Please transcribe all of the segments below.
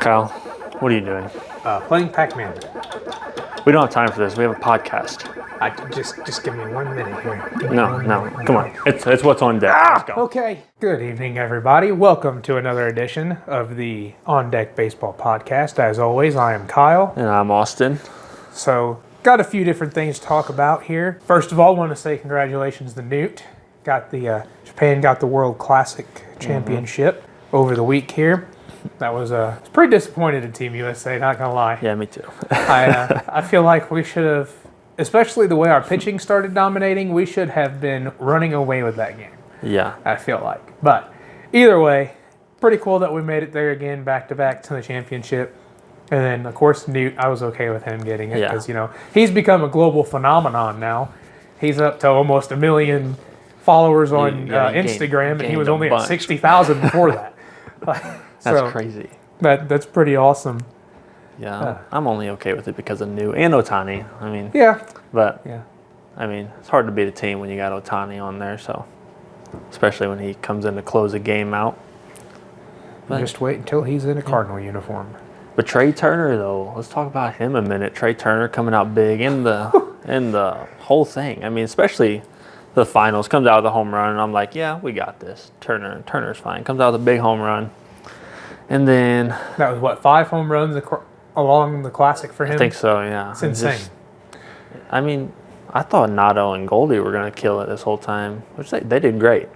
Kyle, what are you doing? Playing Pac-Man. We don't have time for this. We have a podcast. Just give me 1 minute here. No. Come on. It's what's on deck. Let's go. Okay. Good evening, everybody. Welcome to another edition of the On Deck Baseball Podcast. As always, I am Kyle. And I'm Austin. So, got a few different things to talk about here. First of all, I want to say congratulations to Newt. Japan got the World Classic Championship over the week here. That was pretty disappointed in Team USA, not gonna lie. Yeah, me too. I feel like we should have, especially the way our pitching started dominating, we should have been running away with that game. Yeah. I feel like. But either way, pretty cool that we made it there again, back to back to the championship. And then, of course, Newt, I was okay with him getting it because, he's become a global phenomenon now. He's up to almost 1 million followers on Instagram, and he was only at 60,000 before that. That's crazy. That's pretty awesome. Yeah, I'm only okay with it because of Newt and Ohtani. It's hard to beat a team when you got Ohtani on there, so especially when he comes in to close a game out. But, just wait until he's in a Cardinal uniform. But Trey Turner, though, let's talk about him a minute. Trey Turner coming out big in the whole thing. I mean, especially the finals, comes out with a home run, and I'm like, yeah, we got this. Turner's fine. Comes out with a big home run. And then... That was, 5 home runs along the Classic for him? I think so, yeah. It's insane. I thought Nato and Goldie were going to kill it this whole time, which they did great.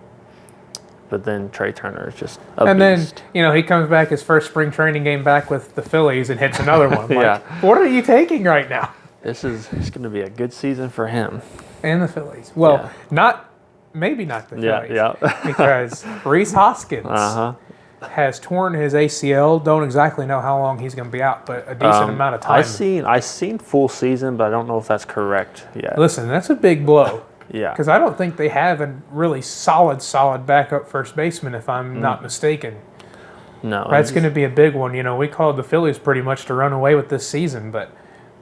But then Trey Turner is just a beast. Then, he comes back his first spring training game back with the Phillies and hits another one. What are you taking right now? It's going to be a good season for him. And the Phillies. Well, maybe not the Phillies. Yeah. Because Rhys Hoskins has torn his ACL. Don't exactly know how long he's going to be out, but a decent amount of time. I seen full season, but I don't know if that's correct yet. Listen, that's a big blow. Yeah. Because I don't think they have a really solid backup first baseman, if I'm not mistaken. No. That's going to be a big one. We called the Phillies pretty much to run away with this season, but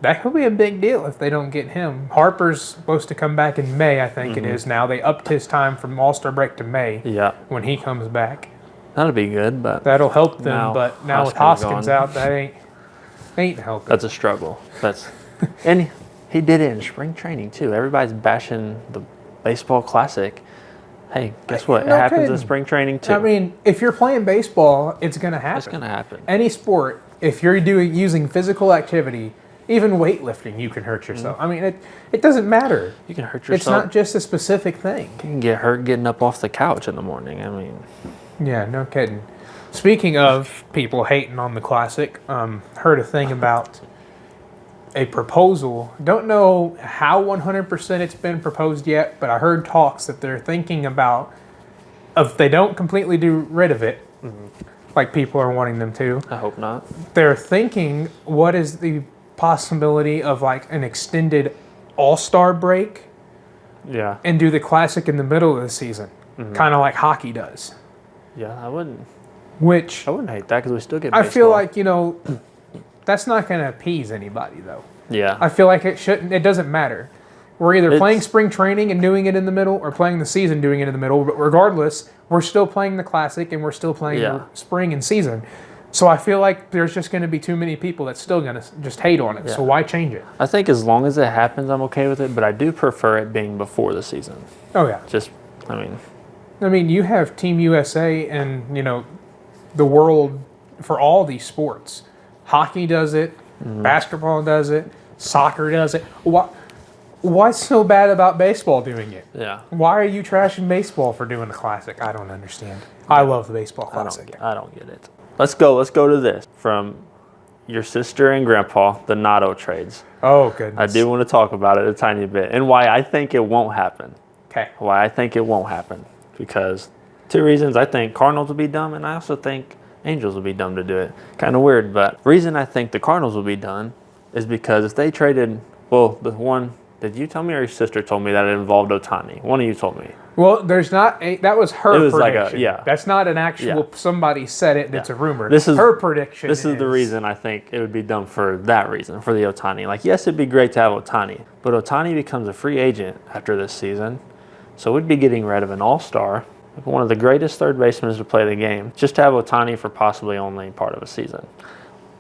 that could be a big deal if they don't get him. Harper's supposed to come back in May, I think it is now. They upped his time from All-Star break to May when he comes back. That'll be good, but... That'll help them, but now with Hoskins out, that ain't helping. That's a struggle. And he did it in spring training, too. Everybody's bashing the baseball classic. Hey, guess what? It happens in spring training, too. I mean, if you're playing baseball, it's going to happen. It's going to happen. Any sport, if you're using physical activity, even weightlifting, you can hurt yourself. I mean, it doesn't matter. You can hurt yourself. It's not just a specific thing. You can get hurt getting up off the couch in the morning. I mean... Yeah, no kidding. Speaking of people hating on the Classic, heard a thing about a proposal. Don't know how 100% it's been proposed yet, but I heard talks that they're thinking about, if they don't completely do rid of it, like people are wanting them to. I hope not. They're thinking, what is the possibility of like an extended All-Star break? Yeah. And do the Classic in the middle of the season, kind of like hockey does. Yeah, I wouldn't hate that because we still get baseball. I feel like, that's not going to appease anybody, though. Yeah. I feel like it doesn't matter. We're either playing spring training and doing it in the middle or playing the season doing it in the middle. But regardless, we're still playing the Classic and we're still playing the spring and season. So I feel like there's just going to be too many people that's still going to just hate on it. Yeah. So why change it? I think as long as it happens, I'm okay with it. But I do prefer it being before the season. Oh, yeah. I mean, you have Team USA and, the world for all these sports. Hockey does it. Basketball does it. Soccer does it. What's so bad about baseball doing it? Yeah. Why are you trashing baseball for doing the Classic? I don't understand. I love the baseball Classic. I don't get it. Let's go to this. From your sister and grandpa, the Nato trades. Oh, goodness. I do want to talk about it a tiny bit and why I think it won't happen. Okay. Why I think it won't happen. Because 2 reasons. I think Cardinals will be dumb, and I also think Angels will be dumb to do it. Kind of weird, but reason I think the Cardinals will be done is because if they traded, did you tell me or your sister told me that it involved Ohtani? One of you told me. Well, there's not that was her prediction. Like That's not an actual, somebody said it and it's a rumor. This is her prediction. This is the reason I think it would be dumb for that reason, for the Ohtani. Like, yes, it'd be great to have Ohtani, but Ohtani becomes a free agent after this season. So we'd be getting rid of an all-star, one of the greatest third basemen to play the game, just to have Ohtani for possibly only part of a season.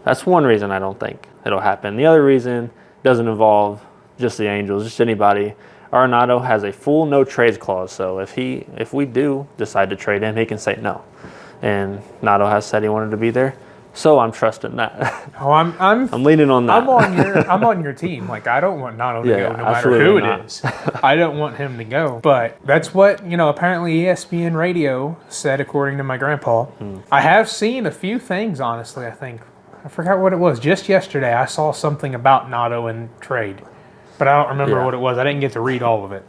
That's one reason I don't think it'll happen. The other reason doesn't involve just the Angels, just anybody. Arenado has a full no trades clause, so if we do decide to trade him, he can say no. And Nato has said he wanted to be there, so I'm trusting that. Oh, I'm leaning on that. I'm on your team. Like, I don't want Nato to Yeah, go, no matter absolutely who not. it is. I don't want him to go. But that's what apparently ESPN Radio said, according to my grandpa. I have seen a few things, honestly. I forgot what it was. Just yesterday, I saw something about Nato and trade, but I don't remember what it was. I didn't get to read all of it.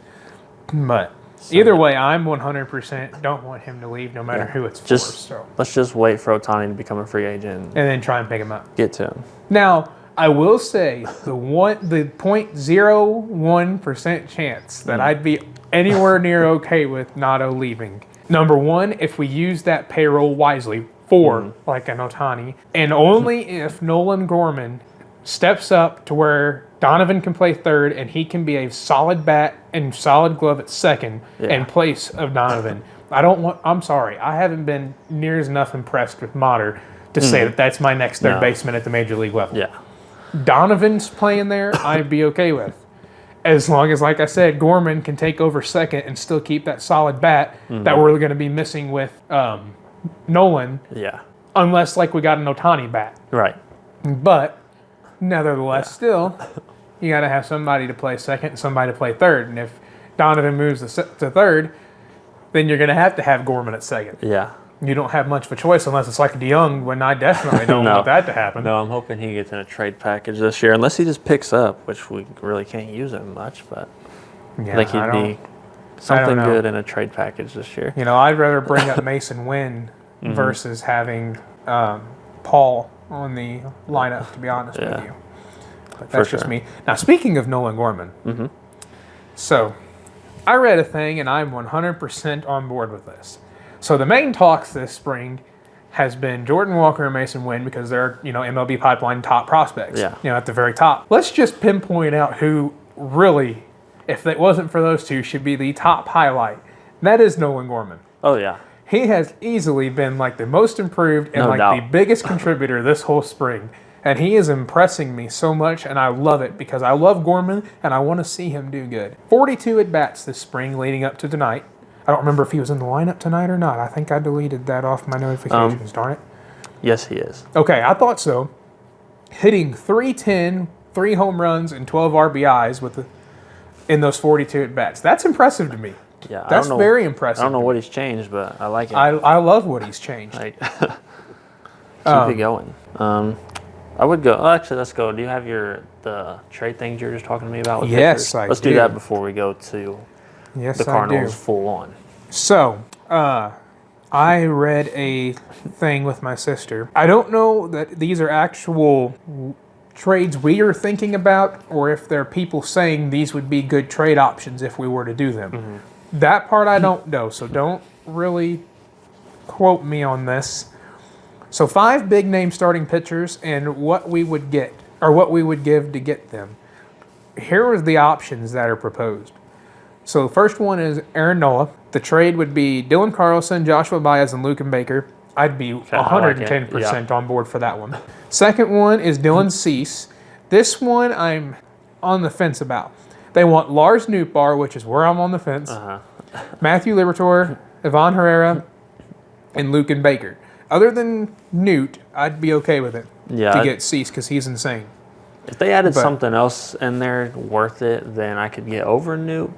But either way, I'm 100% don't want him to leave, no matter who it's for. So. Let's just wait for Ohtani to become a free agent And then try and pick him up. get to him. Now, I will say the 0.01% chance that I'd be anywhere near okay with Nato leaving. Number one, if we use that payroll wisely for like an Ohtani, and only if Nolan Gorman steps up to where Donovan can play third and he can be a solid bat and solid glove at second in place of Donovan. I'm sorry, I haven't been near as enough impressed with Motter to say that that's my next third baseman at the major league level. Yeah. Donovan's playing there, I'd be okay with. As long as, like I said, Gorman can take over second and still keep that solid bat that we're going to be missing with Nolan, Yeah. unless like we got an Ohtani bat. Right. But nevertheless, still, you got to have somebody to play second and somebody to play third. And if Donovan moves to third, then you're going to have Gorman at second. Yeah. You don't have much of a choice unless it's like DeYoung, when I definitely don't No. want that to happen. No, I'm hoping he gets in a trade package this year, unless he just picks up, which we really can't use him much. But Yeah, I think he'd be something know. good in a trade package this year. I'd rather bring up Mason Wynn versus having Paul on the lineup, to be honest with you. But that's just sure. me. Now, speaking of Nolan Gorman, so I read a thing, and I'm 100% on board with this. So the main talks this spring has been Jordan Walker and Mason Wynn because they're, MLB pipeline top prospects. Yeah. At the very top. Let's just pinpoint out who really, if it wasn't for those two, should be the top highlight. And that is Nolan Gorman. Oh, yeah. He has easily been like the most improved and No like doubt. the biggest contributor this whole spring. And he is impressing me so much, and I love it because I love Gorman and I want to see him do good. 42 at-bats this spring leading up to tonight. I don't remember if he was in the lineup tonight or not. I think I deleted that off my notifications, darn it. Yes, he is. Okay, I thought so. Hitting .310, 3 home runs, and 12 RBIs in those 42 at-bats. That's impressive to me. Yeah, I That's don't know, very impressive. I don't know what he's changed, but I like it. I love what he's changed. Like, keep it going. I would go. Oh, actually, let's go. Do you have the trade things you were just talking to me about? With Yes, pitchers? I Let's do. do that before we go to Yes, the Cardinals I do. full on. So, I read a thing with my sister. I don't know that these are actual trades we are thinking about, or if there are people saying these would be good trade options if we were to do them. That part I don't know, so don't really quote me on this. So 5 big name starting pitchers and what we would get, or what we would give to get them. Here are the options that are proposed. So the first one is Aaron Nola. The trade would be Dylan Carlson, Joshua Baez, and Luken Baker. I'd be I like it. 110% on board for that one. Second one is Dylan Cease. This one I'm on the fence about. They want Lars Nootbaar, which is where I'm on the fence, Matthew Liberatore, Ivan Herrera, and Luken Baker. Other than Newt, I'd be okay with it to get Cease because he's insane. If they added something else in there worth it, then I could get over Newt,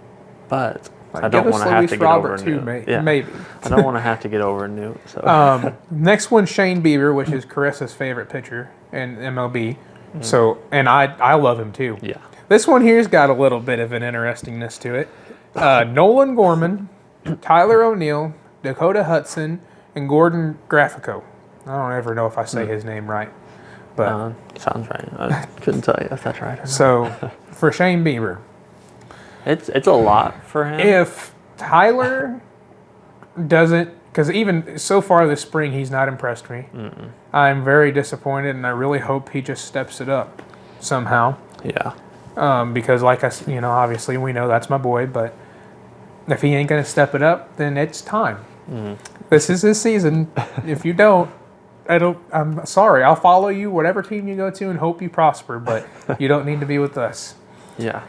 but I don't want to have to get over Newt. Maybe. I don't want to have to get over Newt. So. Next one, Shane Bieber, which is Carissa's favorite pitcher in MLB. So, and I love him too. Yeah. This one here's got a little bit of an interestingness to it. Nolan Gorman, Tyler O'Neill, Dakota Hudson, and Gordon Graphico. I don't ever know if I say his name right, but Sounds right. I couldn't tell you if that's right or not. so for Shane Bieber, It's a lot for him. if Tyler doesn't, because even so far this spring he's not impressed me. I'm very disappointed, and I really hope he just steps it up somehow. Yeah. Because obviously we know that's my boy, but if he ain't gonna step it up, then it's time. This is his season. If you don't, I'm sorry. I'll follow you, whatever team you go to, and hope you prosper, but you don't need to be with us. Yeah.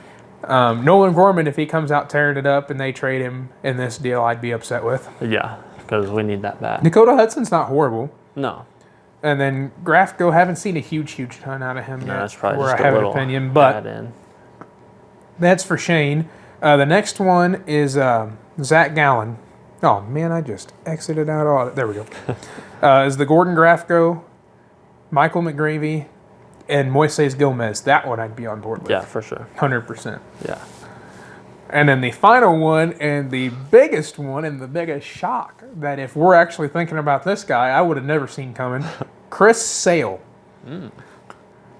Nolan Gorman, if he comes out tearing it up and they trade him in this deal, I'd be upset with. Yeah, because we need that bad. Dakota Hudson's not horrible. No. And then Grafko, haven't seen a huge ton out of him. Yeah, yet, that's probably where just I have a an little opinion, but add in. that's for Shane. The next one is Zach Gallen. Oh man, I just exited out all. There we go. Is the Gordon Grafko, Michael McGreevy, and Moises Gomez. That one I'd be on board with. Yeah, for sure. 100%. Yeah. And then the final one, and the biggest one, and the biggest shock that if we're actually thinking about this guy, I would have never seen coming, Chris Sale.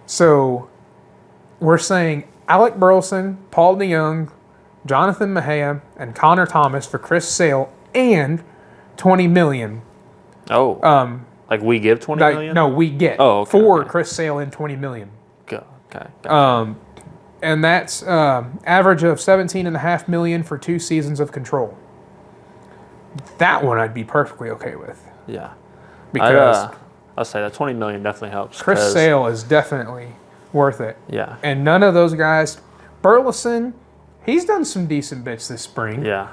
So we're saying Alec Burleson, Paul DeYoung, Jonathan Mejia, and Connor Thomas for Chris Sale and $20 million. Oh. Like we give 20 million? No, we get okay, for okay. Chris Sale and $20 million. Go. Okay. Gotcha. And that's average of $17.5 million for 2 seasons of control. That one I'd be perfectly okay with. Yeah. Because I'll say that 20 million definitely helps. Chris 'cause- Sale is definitely worth it. Yeah. And none of those guys, Burleson, he's done some decent bits this spring. Yeah.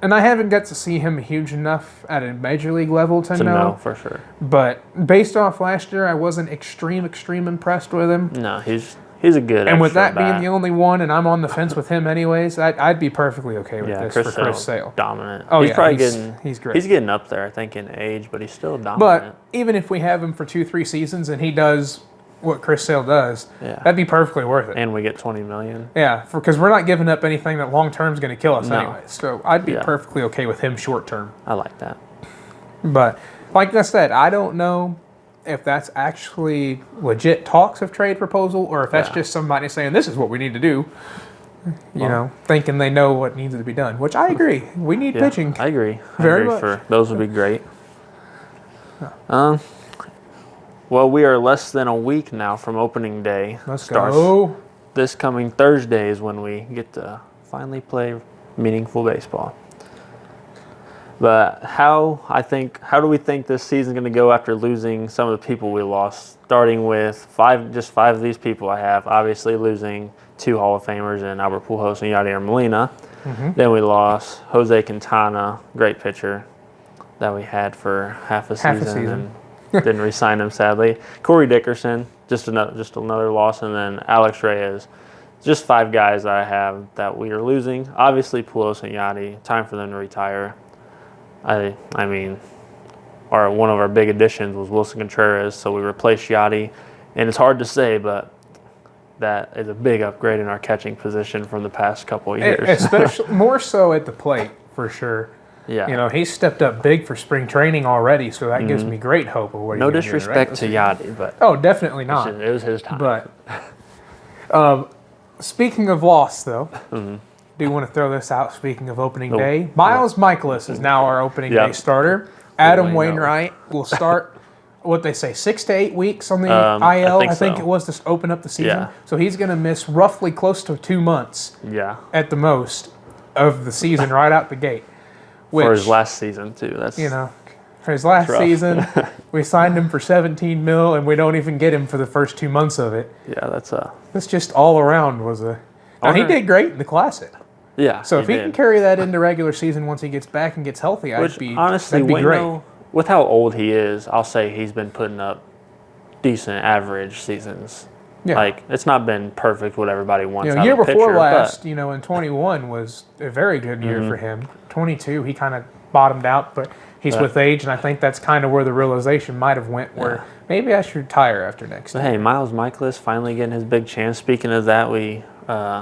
And I haven't got to see him huge enough at a major league level to To know. know for sure. But based off last year, I wasn't extreme impressed with him. No, he's a good. And with extra that being bat. the only one, and I'm on the fence with him anyways, I'd be perfectly okay with this for Chris Sale's Sale. dominant. Oh, he's yeah, probably he's great. He's getting up there, I think, in age, but he's still dominant. But even if we have him for 2-3 seasons and he does what Chris Sale does, Yeah. that'd be perfectly worth it. And we get 20 million. Yeah, because we're not giving up anything that long term is going to kill us No. anyway. So I'd be Yeah. perfectly okay with him short term. I like that. But like I said, I don't know if that's actually legit talks of trade proposal or if that's Yeah. just somebody saying this is what we need to do. You know, thinking they know what needs to be done, which I agree. We need Yeah, pitching. I agree. Very I agree much. for those would be great. Well, we are less than a week now from opening day. Let's Starts go. This coming Thursday is when we get to finally play meaningful baseball. But how do we think this season's going to go after losing some of the people we lost? Starting with just five of these people I have. Obviously losing 2 Hall of Famers in Albert Pujols and Yadier Molina. Mm-hmm. Then we lost Jose Quintana, great pitcher that we had for half a season. And didn't re-sign him, sadly. Corey Dickerson, just another loss, and then Alex Reyes. Just 5 guys I have that we are losing. Obviously, Pujols and Yadi, time for them to retire. I mean, one of our big additions was Wilson Contreras, so we replaced Yadi, and it's hard to say, but that is a big upgrade in our catching position from the past couple of years. Especially more so at the plate for sure. Yeah. You know, he's stepped up big for spring training already, so that gives me great hope of what No he's gonna do in the disrespect to regular Yadi, but season. Oh, definitely not. it was his time. But speaking of loss, though, do want to throw this out. Speaking of opening day, Miles Michaelis is now our opening day starter. Adam Wayno. Wainwright will start. What they say, 6 to 8 weeks on the I IL. think I think so. it was to open up the season. Yeah. So he's going to miss roughly close to 2 months Yeah. at the most of the season right out the gate. Which, For his last season, too. That's for his last rough. season, we signed him for $17 million, and we don't even get him for the first 2 months of it. Yeah, that's This just all around was a. Now, he wonder- did great in the Classic. yeah. So if he can did. carry that into regular season once he gets back and gets healthy, Which, I'd be honestly, that'd be great. Wayno, with how old he is, I'll say he's been putting up decent average seasons. Yeah. Like, it's not been perfect what everybody wants out year of a before pitcher, last, in 21 was a very good year for him. 22, he kind of bottomed out, but he's with age, and I think that's kind of where the realization might have went, where maybe I should retire after next But year. hey, Miles Michaelis finally getting his big chance. Speaking of that, we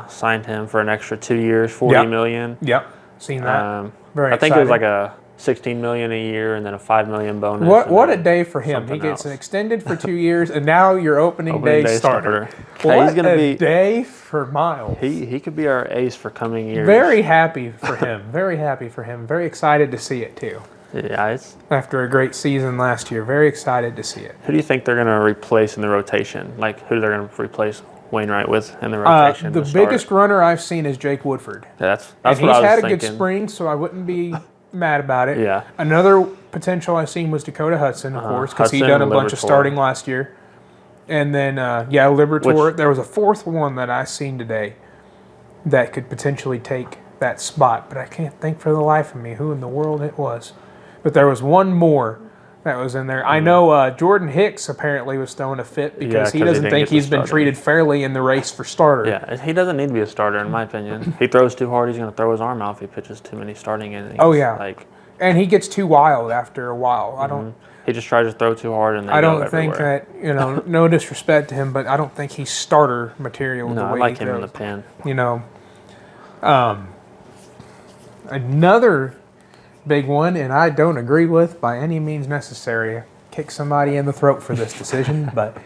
signed him for an extra 2 years, $40 million. Yep, seen that. Very I think it was exciting. like a $16 million a year and then a $5 million bonus. What and a day for him. He something gets else. extended for 2 years, and now your opening day starter. Hey, What he's gonna a be. day for Miles. He could be our ace for coming years. Very happy for him. Very happy for him. Very excited to see it, too. Yeah. After a great season last year. Very excited to see it. Who do you think they're gonna replace in the rotation? Like who they're gonna replace Wainwright with in the rotation? The to start? biggest runner I've seen is Jake Woodford. Yeah, that's And what I he's was had a thinking. good spring, so I wouldn't be mad about it. Yeah. Another potential I seen was Dakota Hudson, of course, because he Hudson done a and bunch of Liberatore. starting last year. And then, Liberatore. Which- There was a fourth one that I seen today that could potentially take that spot, but I can't think for the life of me who in the world it was. But there was one more that was in there. I know Jordan Hicks apparently was throwing a fit because he 'cause he doesn't didn't think get the he's been starter. treated fairly in the race for starter. Yeah, he doesn't need to be a starter in my opinion. He throws too hard, he's going to throw his arm out if he pitches too many starting innings. Oh, yeah. Like And he gets too wild after a while. he just tries to throw too hard and they I go don't think everywhere. that, no disrespect to him, but I don't think he's starter material No, the I way like he him in the throws. pen. Another big one, and I don't agree with by any means necessary. Kick somebody in the throat for this decision, but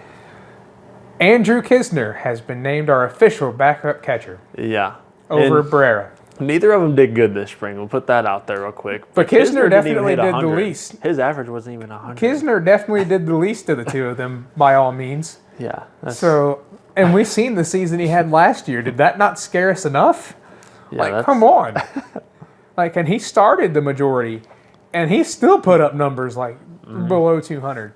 Andrew Kisner has been named our official backup catcher Yeah. over And Barrera. neither of them did good this spring. We'll put that out there real quick. But Kisner didn't even definitely hit did the 100. least. His average wasn't even 100. Kisner definitely did the least of the two of them, by all means. Yeah. So, and we've seen the season he had last year. Did that not scare us enough? yeah, Come on. And he started the majority, and he still put up numbers below 200.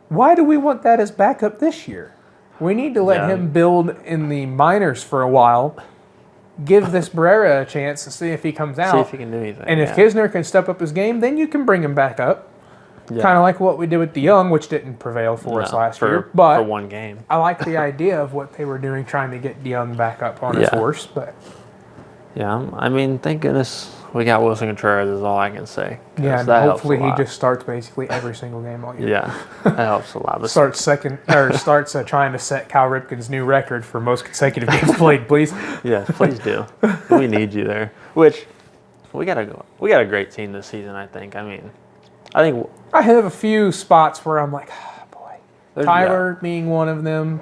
Why do we want that as backup this year? We need to let Yeah. him build in the minors for a while, give this Barrera a chance to see if he comes out. See if he can do anything. And if yeah. Kisner can step up his game, then you can bring him back up. Yeah. Kind of like what we did with DeYoung, which didn't prevail for us No, last for, year. But for one game. I like the idea of what they were doing, trying to get DeYoung back up on his Yeah. horse. But Yeah, I mean, thank goodness we got Wilson Contreras is all I can say. 'Cause yeah, and that helps hopefully a he lot. just starts basically every single game all year. Yeah, that helps a lot. But Starts trying to set Cal Ripken's new record for most consecutive games played, please. yes, please do. We need you there. Which we got a great team this season. I think. I mean, I think I have a few spots where I'm like, boy. there's- Tyler being one of them.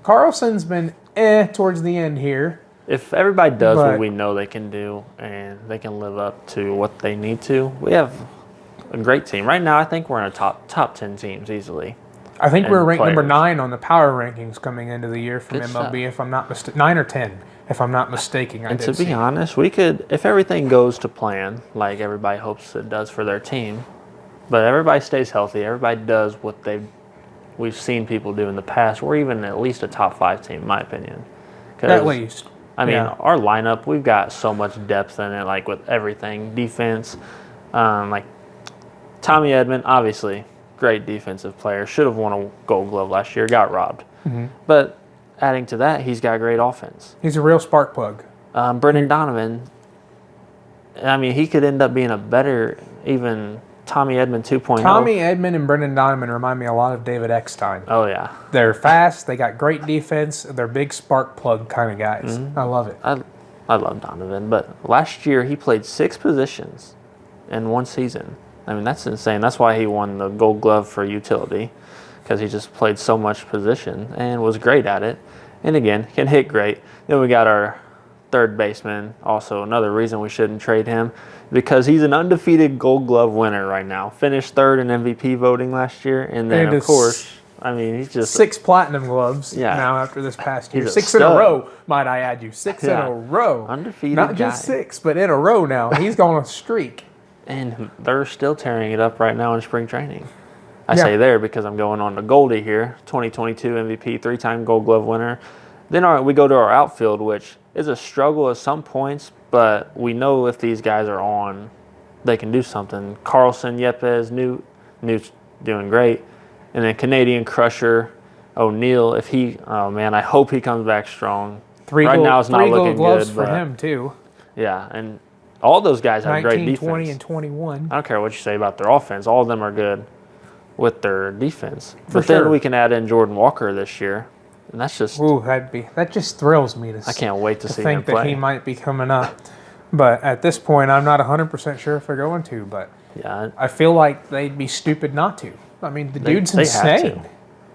Carlson's been towards the end here. if everybody does But- what we know they can do and they can live up to what they need to, we have a great team right now. I think we're in a top 10 teams easily. I think And we're ranked number players. 9 on the power rankings coming into the year from Good MLB, if I'm not mistaken. 9 or 10, if I'm not mistaken. And to be honest, we could, if everything goes to plan, like everybody hopes it does for their team, but everybody stays healthy, everybody does what we've seen people do in the past, we're even at least a top 5 team, in my opinion. 'Cause, At least. I mean, Yeah. our lineup, we've got so much depth in it, like with everything, defense, like Tommy Edman, obviously, great defensive player, should have won a Gold Glove last year, got robbed. Mm-hmm. But adding to that, he's got great offense. He's a real spark plug. Brendan Donovan, I mean, he could end up being a better, even Tommy Edman 2.0. Tommy Edman and Brendan Donovan remind me a lot of David Eckstein. Oh, yeah. They're fast, they got great defense, they're big spark plug kind of guys. Mm-hmm. I love it. I love Donovan, but last year he played 6 positions in one season. I mean, that's insane. That's why he won the Gold Glove for utility, because he just played so much position and was great at it. And again, can hit great. Then we got our third baseman, also another reason we shouldn't trade him, because he's an undefeated Gold Glove winner right now. Finished third in MVP voting last year, and then And of course, I mean, he's just 6 platinum gloves Yeah. now after this past year. He's a 6 in a stud. row, might I add you. 6 in Yeah. a row. undefeated Not guy. just 6, but in a row now. He's going on a streak. And they're still tearing it up right now in spring training. I Yeah. say there because I'm going on to Goldie here, 2022 MVP, 3-time Gold Glove winner. Then we go to our outfield, which is a struggle at some points, but we know if these guys are on, they can do something. Carlson, Yepes, Newt's doing great. And then Canadian Crusher, O'Neill, I hope he comes back strong. Right now it's not 3 looking gold gloves good, for but- him, too. Yeah, and all those guys have great 19, defense. 20, and 21. I don't care what you say about their offense. All of them are good with their defense. For But then sure. we can add in Jordan Walker this year. And that's just, Ooh, that just thrills me to I can't wait to see him think that play. he might be coming up. But at this point, I'm not 100% sure if they're going to. But Yeah, I feel like they'd be stupid not to. I mean, the dude's they have to. insane.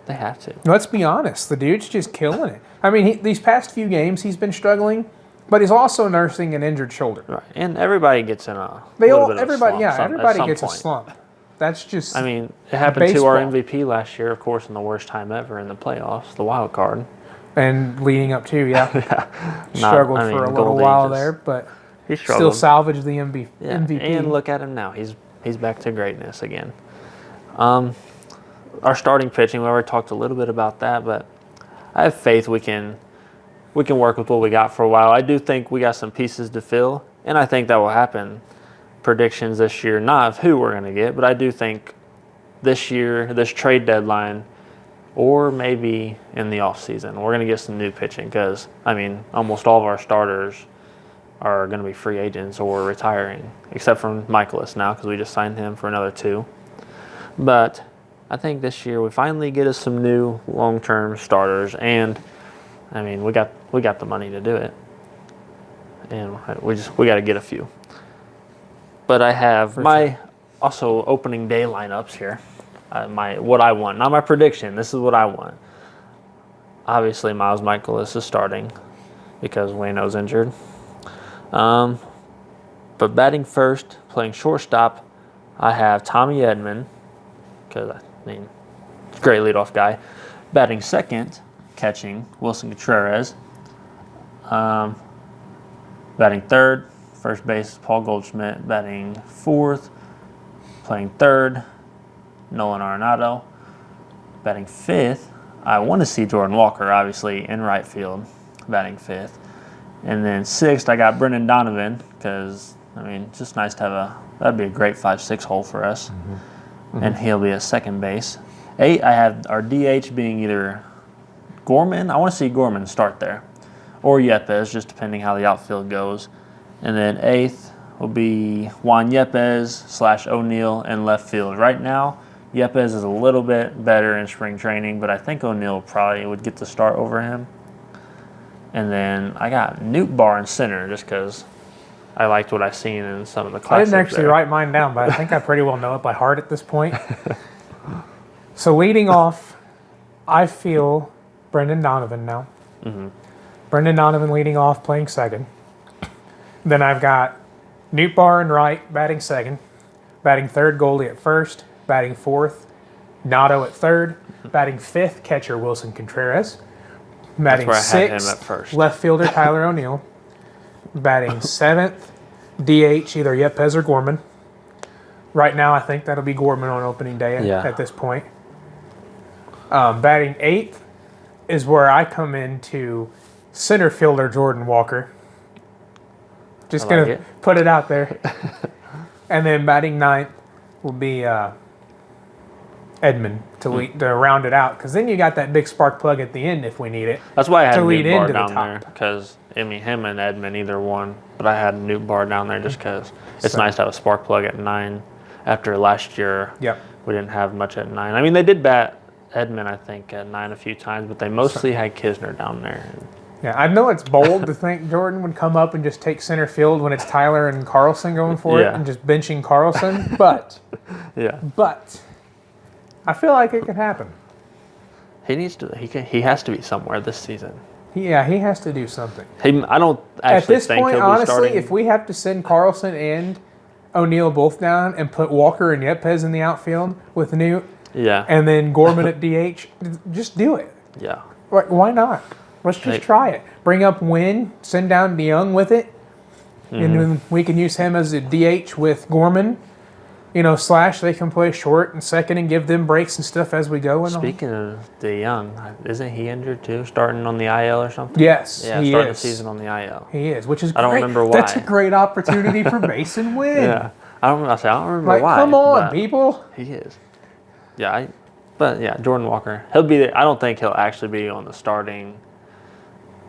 They have to. Let's be honest. The dude's just killing it. I mean, these past few games, he's been struggling, but he's also nursing an injured shoulder. Right. And everybody gets in a They little all, bit of a everybody, slump yeah, at everybody some gets a point. slump. That's just. I mean, it happened to our Baseball. MVP last year, of course, in the worst time ever in the playoffs, the wild card. and leading up to, yeah, Not- struggled I mean, for a little Goldie while just- there, but He still struggled. salvaged the MVP. And look at him now. He's back to greatness again. Our starting pitching, we already talked a little bit about that, but I have faith we can work with what we got for a while. I do think we got some pieces to fill, and I think that will happen. Predictions this year, not of who we're going to get, but I do think this year, this trade deadline, or maybe in the offseason, we're going to get some new pitching because, I mean, almost all of our starters are going to be free agents or retiring, except for Michaelis now because we just signed him for another 2. But I think this year we finally get us some new long-term starters, and I mean we got the money to do it, and we got to get a few. But I have my also opening day lineups here. What I want, not my prediction. This is what I want. Obviously, Miles Michaelis is starting because Waino's injured. But batting first, playing shortstop, I have Tommy Edman because I mean, great leadoff guy. Batting second, catching Wilson Contreras. Batting third, first base Paul Goldschmidt. Batting fourth, playing third, Nolan Arenado. Batting fifth, I want to see Jordan Walker, obviously, in right field, batting fifth. And then sixth, I got Brendan Donovan because, I mean, it's just nice to have that'd be a great 5-6 hole for us. Mm-hmm. And he'll be at second base. 8, I have our DH being either Gorman. I want to see Gorman start there, or Yepes, just depending how the outfield goes. And then 8th will be Juan Yepes / O'Neill in left field. Right now, Yepes is a little bit better in spring training, but I think O'Neill probably would get the start over him. And then I got Newt Bar in center just because I liked what I've seen in some of the classics. I didn't actually write mine down, but I think I pretty well know it by heart at this point. So leading off, I feel Brendan Donovan now. Mm-hmm. Brendan Donovan leading off, playing second. Then I've got Newt Bar in right, batting second. Batting third, Goldie at first. Batting fourth, Nato at third. Batting fifth, catcher Wilson Contreras. Batting sixth, left fielder Tyler O'Neill. Batting seventh, DH either Yepes or Gorman. Right now, I think that'll be Gorman on opening day at this point. Batting eighth is where I come into center fielder Jordan Walker. Just going to put it out there. And then batting ninth will be Edman to round it out, because then you got that big spark plug at the end if we need it. That's why I had Newt Bar down there, because I mean him and Edman either one, but I had Newt Bar down there just because it's nice to have a spark plug at 9. After last year, we didn't have much at 9. I mean they did bat Edman I think at 9 a few times, but they mostly had Kisner down there. Yeah, I know it's bold to think Jordan would come up and just take center field when it's Tyler and Carlson going for it and just benching Carlson, but I feel like it could happen. He needs to. He has to be somewhere this season. Yeah, he has to do something. I don't actually at this think point, he'll be honestly, starting. if we have to send Carlson and O'Neill both down and put Walker and Yepes in the outfield with Newt, and then Gorman at DH, just do it. Yeah. Why not? Let's just try it. Bring up Wynn, send down DeYoung with it, and then we can use him as a DH with Gorman. You know, / they can play short and second and give them breaks and stuff as we go. And speaking of DeYoung, isn't he injured too, starting on the IL or something? Yes, he starting the season on the IL. He is, which is great. I don't remember why. That's a great opportunity for Mason Wynn. Yeah, I don't remember why. Come on, people. He is. Yeah, Jordan Walker. He'll be there. I don't think he'll actually be on the starting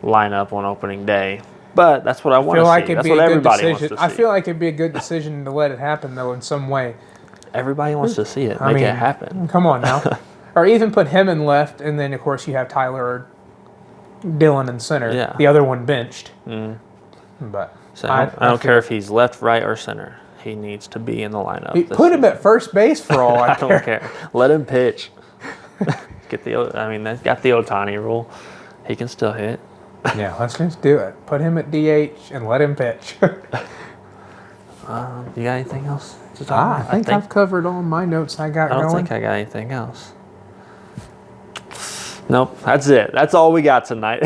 lineup on opening day. But that's what I want to see. That's what everybody wants to see. I feel like it'd be a good decision to let it happen, though, in some way. Everybody wants to see it. Make it happen. Come on now. Or even put him in left, and then, of course, you have Tyler or Dylan in center. Yeah. The other one benched. But so I don't care if he's left, right, or center. He needs to be in the lineup. Put him at first base for all I don't care. Let him pitch. They've got the Ohtani rule. He can still hit. Yeah, let's just do it. Put him at DH and let him pitch. You got anything else to talk about? I think I've covered all my notes I got going. I don't think I got anything else. Nope, that's it. That's all we got tonight.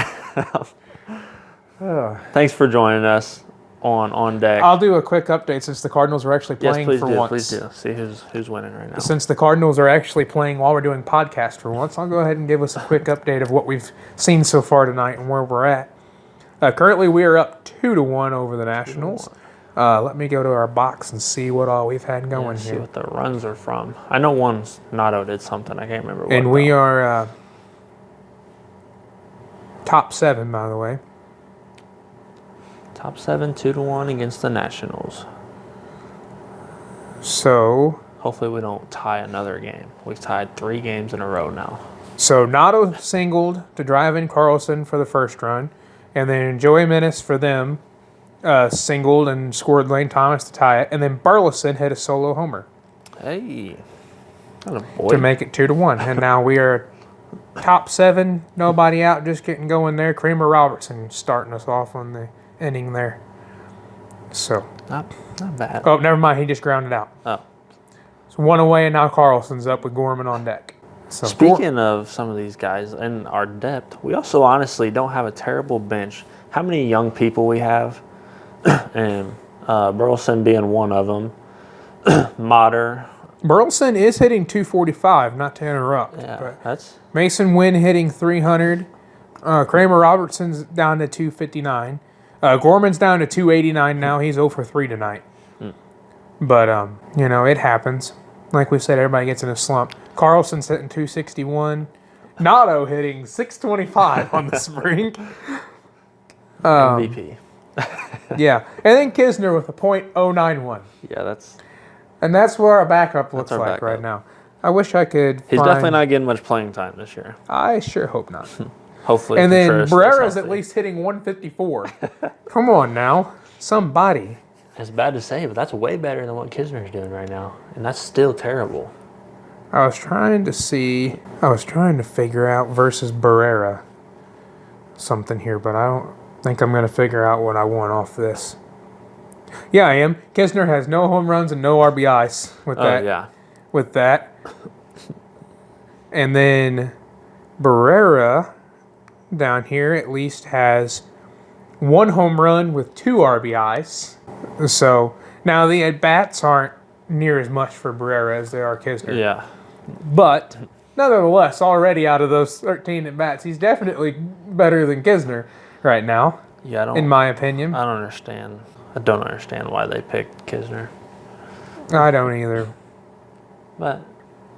Thanks for joining us on deck. I'll do a quick update since the Cardinals are actually Yes, playing please for do. once. Please do. See who's winning right now. Since the Cardinals are actually playing while we're doing podcast for once, I'll go ahead and give us a quick update of what we've seen so far tonight and where we're at. Currently, we are up 2-1 over the Nationals. Let me go to our box and see what all we've had going See here. what the runs are from. I know one's Nato did something. I can't remember what. And we though. are top 7, by the way. Top 7, 2-1 against the Nationals. So Hopefully we don't tie another game. We've tied 3 games in a row now. Nato singled to drive in Carlson for the first run, and then Joey Menace for them singled and scored Lane Thomas to tie it, and then Burleson hit a solo homer Hey, not a boy. to make it 2-1. And now we are top 7, nobody out, just getting going there. Kramer Robertson starting us off on the inning there. So, not bad. oh, never mind, he just grounded out. Oh. So 1 away, and now Carlson's up with Gorman on deck. So Speaking of some of these guys and our depth, we also honestly don't have a terrible bench. How many young people we have, and Burleson being one of them. Mater. Burleson is hitting 245, not to interrupt. Yeah, But that's Mason Wynn hitting 300. Kramer Robertson's down to 259. Gorman's down to 289 now. He's 0 for 3 tonight. But, it happens. Like we said, everybody gets in a slump. Carlson's hitting 261. Nato hitting 625 on the spring. MVP. Yeah. And then Kisner with a .091. Yeah, that's. And that's where our backup looks our like backup. right now. I wish I could He's find- definitely not getting much playing time this year. I sure hope not. Hopefully. And then Contreras stays Barrera's at healthy. least hitting 154. Come on now. Somebody. It's bad to say, but that's way better than what Kisner's doing right now, and that's still terrible. I was trying to figure out versus Barrera something here, but I don't think I'm going to figure out what I want off this. Yeah, I am. Kisner has no home runs and no RBIs with Oh that. yeah. With that. And then Barrera down here at least has 1 home run with 2 RBIs. So now the at-bats aren't near as much for Barrera as they are Kisner. Yeah. But nevertheless, already out of those 13 at-bats, he's definitely better than Kisner right now, Yeah. in my opinion. I don't understand. I don't understand why they picked Kisner, I don't either. but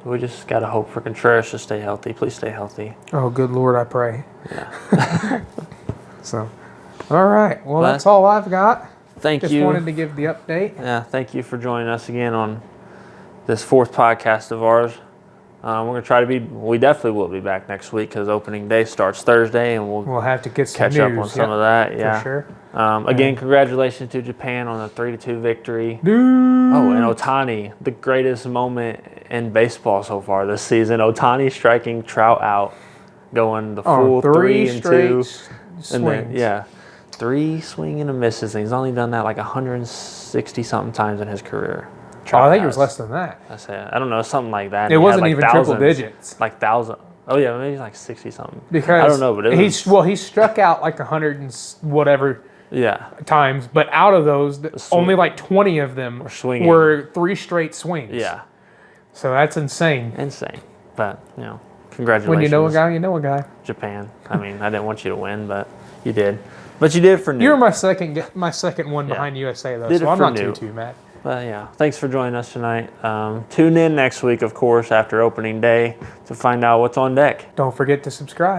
we just gotta hope for Contreras to stay healthy. Please stay healthy. Oh, good Lord, I pray. Yeah. So, all right. Well, But- that's all I've got. Thank Just you. wanted to give the update. Yeah, thank you for joining us again on this 4th podcast of ours. We're going to try to we definitely will be back next week because opening day starts Thursday, and we'll We'll have to get some catch news. up on some of that. Yeah. For sure. Again, congratulations to Japan on the 3-2 victory. Dude. Oh, and Ohtani, the greatest moment in baseball so far this season. Ohtani striking Trout out, going the full 3 and 2. And then, yeah, 3 swing and a misses. And he's only done that like 160 something times in his career. Oh, I think it was less than that. I don't know, something like that. It And he had, wasn't like, even thousands, triple digits. Like 1,000. Oh yeah, maybe like 60 something. Because I don't know, but it was, he struck out like 100 and whatever yeah. times, but out of those, swing. only like 20 of them swinging. were 3 straight swings. Yeah, So that's insane. insane. But congratulations. When you know a guy, you know a guy. Japan. I mean, I didn't want you to win, but you did. But you did for new. You're my second one behind USA though, Did so it I'm for not new. too mad. But yeah, thanks for joining us tonight. Tune in next week, of course, after opening day to find out what's on deck. Don't forget to subscribe.